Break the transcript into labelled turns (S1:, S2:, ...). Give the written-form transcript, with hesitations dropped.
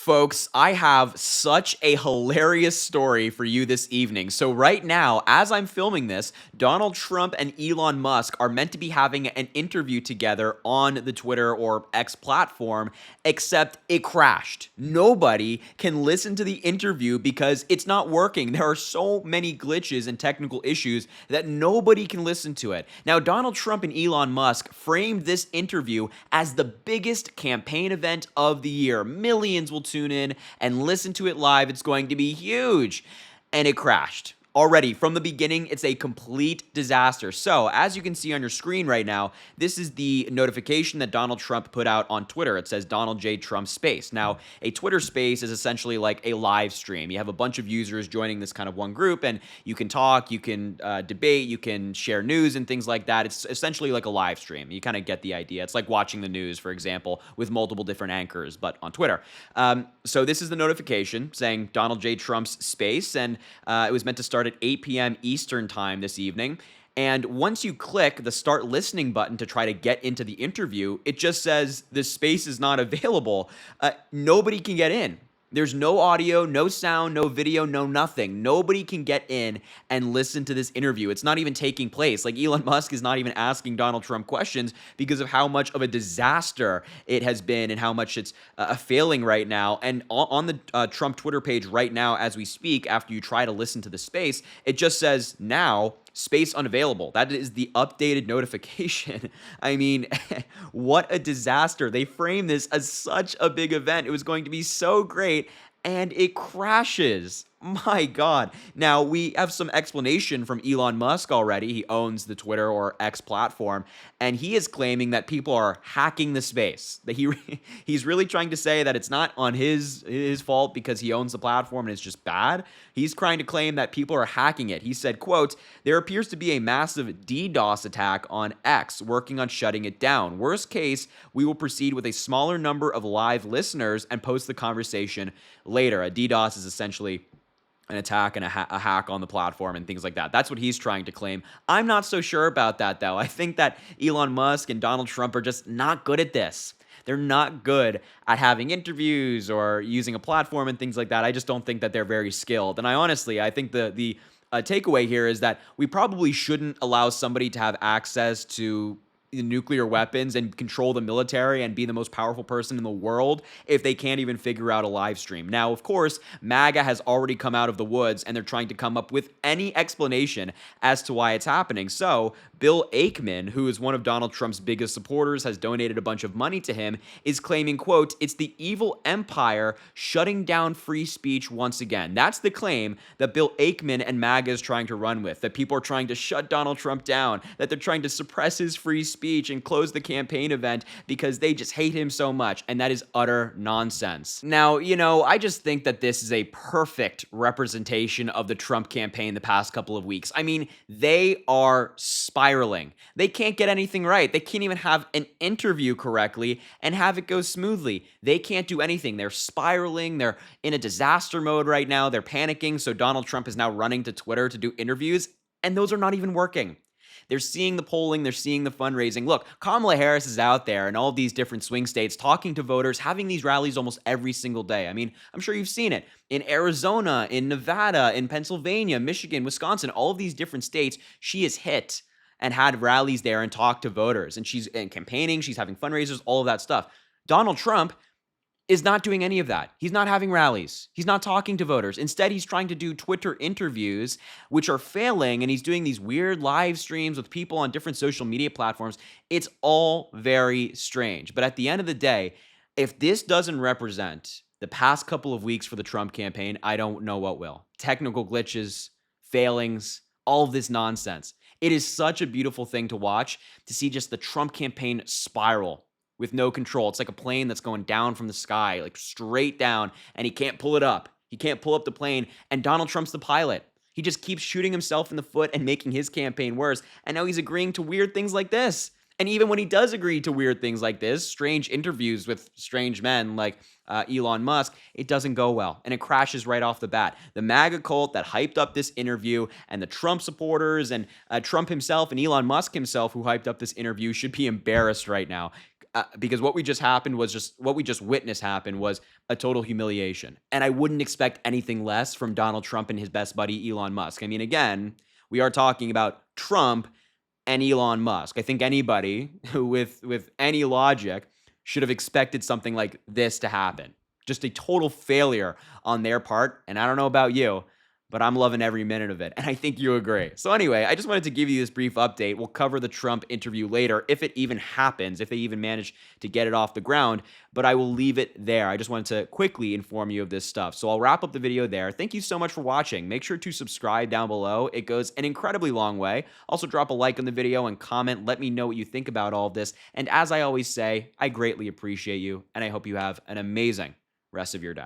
S1: Folks, I have such a hilarious story for you this evening. So, right now, as I'm filming this, Donald Trump and Elon Musk are meant to be having an interview together on the Twitter or X platform, except it crashed. Nobody can listen to the interview because it's not working. There are so many glitches and technical issues that nobody can listen to it. Now, Donald Trump and Elon Musk framed this interview as the biggest campaign event of the year. Millions will tune in and listen to it live. It's going to be huge. And it crashed. Already, from the beginning, it's a complete disaster. So, as you can see on your screen right now, this is the notification that Donald Trump put out on Twitter. It says Donald J. Trump Space. Now, a Twitter Space is essentially like a live stream. You have a bunch of users joining this kind of one group, and you can talk, you can debate, you can share news and things like that. It's essentially like a live stream. You kind of get the idea. It's like watching the news, for example, with multiple different anchors, but on Twitter. So this is the notification saying Donald J. Trump's Space, and it was meant to start at 8 p.m. Eastern time this evening. And once you click the start listening button to try to get into the interview, it just says the space is not available. Nobody can get in. There's no audio, no sound, no video, no nothing. Nobody can get in and listen to this interview. It's not even taking place. Like, Elon Musk is not even asking Donald Trump questions because of how much of a disaster it has been and how much it's failing right now. And on the Trump Twitter page right now as we speak, after you try to listen to the space, it just says now space unavailable. That is the updated notification. I mean, what a disaster. They framed this as such a big event. It was going to be so great, and it crashes. My God. Now, we have some explanation from Elon Musk already. He owns the Twitter or X platform, and he is claiming that people are hacking the space. That he's really trying to say that it's not on his fault because he owns the platform and it's just bad. He's trying to claim that people are hacking it. He said, quote, "There appears to be a massive DDoS attack on X, working on shutting it down. Worst case, we will proceed with a smaller number of live listeners and post the conversation later." A DDoS is essentially an attack and a hack on the platform and things like that. That's what he's trying to claim. I'm not so sure about that, though. I think that Elon Musk and Donald Trump are just not good at this. They're not good at having interviews or using a platform and things like that. I just don't think that they're very skilled. And I think the takeaway here is that we probably shouldn't allow somebody to have access to nuclear weapons and control the military and be the most powerful person in the world if they can't even figure out a live stream. Now, of course, MAGA has already come out of the woods and they're trying to come up with any explanation as to why it's happening. So Bill Ackman, who is one of Donald Trump's biggest supporters, has donated a bunch of money to him, is claiming, quote, "It's the evil empire shutting down free speech once again." That's the claim that Bill Ackman and MAGA is trying to run with, that people are trying to shut Donald Trump down, that they're trying to suppress his free speech and close the campaign event because they just hate him so much, and that is utter nonsense. Now, I just think that this is a perfect representation of the Trump campaign the past couple of weeks. I mean, they are spiraling. They can't get anything right. They can't even have an interview correctly and have it go smoothly. They can't do anything. They're spiraling. They're in a disaster mode right now. They're panicking. So Donald Trump is now running to Twitter to do interviews, and those are not even working. They're seeing the polling, they're seeing the fundraising. Look, Kamala Harris is out there in all these different swing states talking to voters, having these rallies almost every single day. I mean, I'm sure you've seen it in Arizona, in Nevada, in Pennsylvania, Michigan, Wisconsin, all of these different states. She has hit and had rallies there and talked to voters, and she's campaigning, she's having fundraisers, all of that stuff. Donald Trump is not doing any of that. He's not having rallies. He's not talking to voters. Instead, he's trying to do Twitter interviews, which are failing, and he's doing these weird live streams with people on different social media platforms. It's all very strange. But at the end of the day, if this doesn't represent the past couple of weeks for the Trump campaign, I don't know what will. Technical glitches, failings, all of this nonsense. It is such a beautiful thing to watch, to see just the Trump campaign spiral with no control. It's like a plane that's going down from the sky, like straight down, and he can't pull it up. He can't pull up the plane, and Donald Trump's the pilot. He just keeps shooting himself in the foot and making his campaign worse, and now he's agreeing to weird things like this. And even when he does agree to weird things like this, strange interviews with strange men like Elon Musk, it doesn't go well, and it crashes right off the bat. The MAGA cult that hyped up this interview, and the Trump supporters, and Trump himself, and Elon Musk himself, who hyped up this interview, should be embarrassed right now. because what we just witnessed happen was a total humiliation. And I wouldn't expect anything less from Donald Trump and his best buddy, Elon Musk. I mean, again, we are talking about Trump and Elon Musk. I think anybody with any logic should have expected something like this to happen. Just a total failure on their part. And I don't know about you, but I'm loving every minute of it. And I think you agree. So anyway, I just wanted to give you this brief update. We'll cover the Trump interview later, if it even happens, if they even manage to get it off the ground. But I will leave it there. I just wanted to quickly inform you of this stuff. So I'll wrap up the video there. Thank you so much for watching. Make sure to subscribe down below. It goes an incredibly long way. Also drop a like on the video and comment. Let me know what you think about all of this. And as I always say, I greatly appreciate you, and I hope you have an amazing rest of your day.